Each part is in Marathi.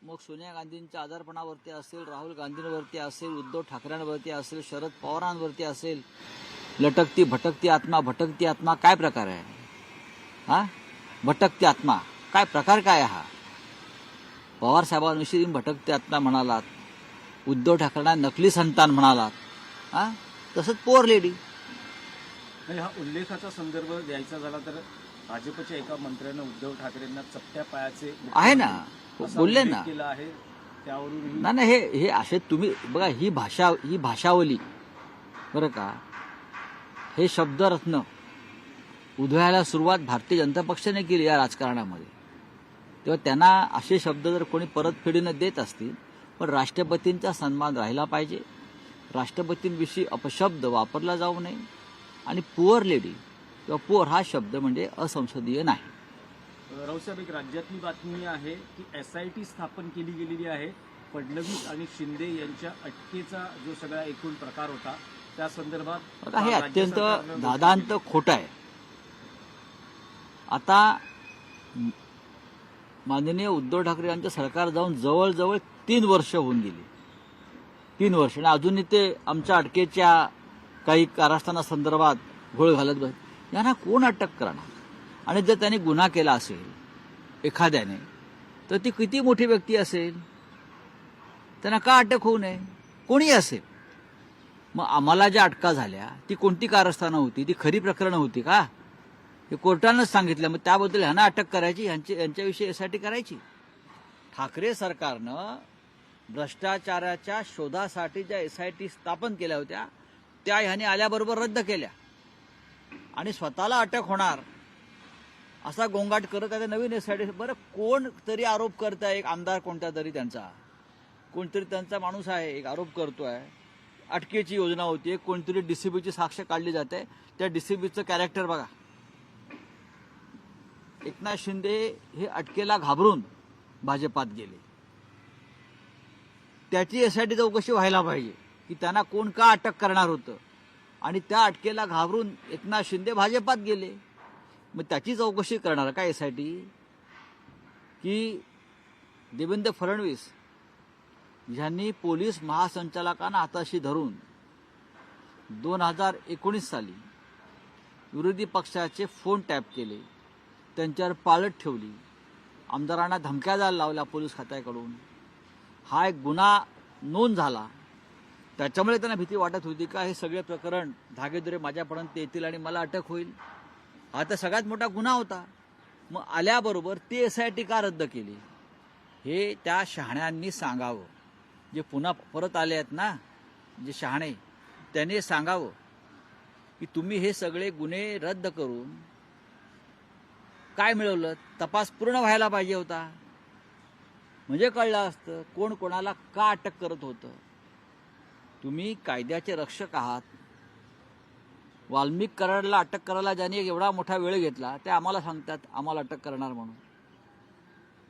मग सोनिया गांधींच्या आजारपणावरती असेल, राहुल गांधींवरती असेल, उद्धव ठाकरेंवरती असेल, शरद पवारांवरती असेल, लटकती भटकती आत्मा काय प्रकार आहे हा? भटकती आत्मा काय प्रकार काय हा? पवार साहेबांविषयी भटकती आत्मा म्हणालात, उद्धव ठाकरेंना नकली संतान म्हणालात, हा? तसंच पोअर लेडी. हा उल्लेखाचा संदर्भ द्यायचा झाला तर भाजपच्या एका मंत्र्यानं उद्धव ठाकरेंना चपट्या पायाचे आहे ना, बोलले ना केला आहे. त्यावरून ना हे असे तुम्ही बघा, ही भाषावली बरं का, हे शब्दरत्न उधळायला सुरुवात भारतीय जनता पक्षाने केली या राजकारणामध्ये. तेव्हा त्यांना असे शब्द जर कोणी परतफेडीनं देत असतील, पण राष्ट्रपतींचा सन्मान राहिला पाहिजे, राष्ट्रपतींविषयी अपशब्द वापरला जाऊ नये. आणि पुअर लेडी किंवा पुअर हा शब्द म्हणजे असंसदीय नाही. रावसाहेब, एक राज्यातली बातमी आहे की SIT स्थापन केली गेलेली आहे. फडणवीस आणि शिंदे यांच्या अटकेचा जो सगळा एकूण प्रकार होता त्या संदर्भात हे अत्यंत दादांत खोटं आहे. आता माननीय उद्धव ठाकरे यांचं सरकार जाऊन जवळजवळ 3 वर्ष होऊन गेली. 3 वर्ष आणि अजूनही ते आमच्या अटकेच्या काही कारस्थानासंदर्भात घोळ घालत बस. यांना कोण अटक करणार? आणि जर त्यांनी गुन्हा केला असेल एखाद्याने, तर ती किती मोठी व्यक्ती असेल, त्यांना का अटक होऊ नये? कोणी असेल. मग आम्हाला ज्या अटका झाल्या ती कोणती कारस्थानं होती? ती खरी प्रकरणं होती का? हे कोर्टानंच सांगितलं. मग त्याबद्दल ह्यांना अटक करायची, यांच्याविषयी SIT करायची. ठाकरे सरकारनं भ्रष्टाचाराच्या शोधासाठी ज्या SIT स्थापन केल्या होत्या त्या ह्याने आल्याबरोबर रद्द केल्या आणि स्वतःला अटक होणार असा गोंगाट करत आहे नवीन SIT. बरं, कोण तरी आरोप करत आहे, एक आमदार कोणता तरी त्यांचा, कोणतरी त्यांचा माणूस आहे, एक आरोप करतोय अटकेची योजना होती, कोणतरी DCBची साक्ष काढली जाते, त्या DCBचं कॅरेक्टर बघा. एकनाथ शिंदे हे अटकेला घाबरून भाजपात गेले. त्याची SIT चौकशी व्हायला पाहिजे की त्यांना कोण का अटक करणार होतं, आणि त्या अटकेला घाबरून एकनाथ शिंदे भाजपात गेले. मग त्याची चौकशी करणार का SIT? की देवेंद्र फडणवीस यांनी पोलीस महासंचालकांना हाताशी धरून 2019 साली विरोधी पक्षाचे फोन टॅप केले, त्यांच्यावर पाळत ठेवली, आमदारांना धमक्या द्यायला लावल्या पोलीस खात्याकडून. हा एक गुन्हा नोंद झाला. त्याच्यामुळे त्यांना भीती वाटत होती का हे सगळे प्रकरण धागेदोरे माझ्यापर्यंत येतील आणि मला अटक होईल. हा तर सगळ्यात मोठा गुन्हा होता. मग आल्याबरोबर ती SIT का रद्द केली हे त्या शहाण्यांनी सांगावं. जे पुन्हा परत आले आहेत ना, जे शहाणे, त्यांनी सांगावं की तुम्ही हे सगळे गुन्हे रद्द करून काय मिळवलं. तपास पूर्ण व्हायला पाहिजे होता, म्हणजे कळलं असतं कोण कोणाला का अटक करत होतं. तुम्ही कायद्याचे रक्षक आहात. वाल्मिक कराडला अटक करायला ज्यांनी एवढा मोठा वेळ घेतला ते आम्हाला सांगतात आम्हाला अटक करणार म्हणून.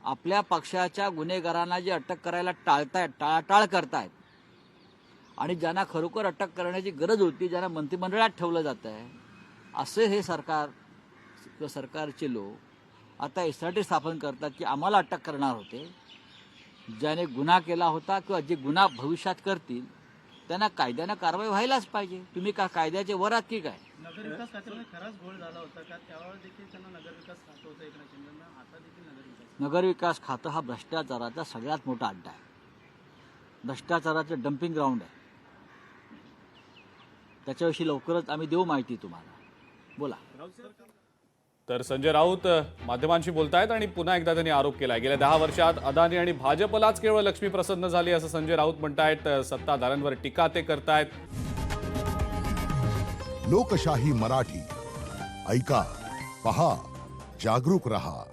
आपल्या पक्षाच्या गुन्हेगारांना जे अटक करायला टाळतायत, टाळाटाळ करतायत, आणि ज्यांना खरोखर अटक करण्याची गरज होती, ज्यांना मंत्रिमंडळात ठेवलं जात आहे, असे हे सरकार किंवा सरकारचे लोक आता SIT स्थापन करतात की आम्हाला अटक करणार होते. ज्याने गुन्हा केला होता किंवा जे गुन्हा भविष्यात करतील त्यांना कायद्यानं कारवाई व्हायलाच पाहिजे. तुम्ही का कायद्याचे वर आहात की काय? नगरविकास खात्यामध्ये खराच घोळ झाला होता का? त्यावेळेस देखील त्यांना नगरविकास खातं होतं एकनाथ शिंदेंना, आता देखील नगरविकास खातं हा भ्रष्टाचाराचा सगळ्यात मोठा अड्डा आहे, भ्रष्टाचाराचं डम्पिंग ग्राउंड आहे. त्याच्याविषयी लवकरच आम्ही देऊ माहिती तुम्हाला. बोला. तर संजय राऊत माध्यमांशी बोलतायत आणि पुन्हा एकदा त्यांनी आरोप केलाय गेल्या 10 वर्षात अदानी आणि भाजपलाच केवळ लक्ष्मी प्रसन्न झाली असं संजय राऊत म्हणतायत. सत्ताधाऱ्यांवर टीका ते करतायत. लोकशाही मराठी ऐका, पहा, जागरूक रहा.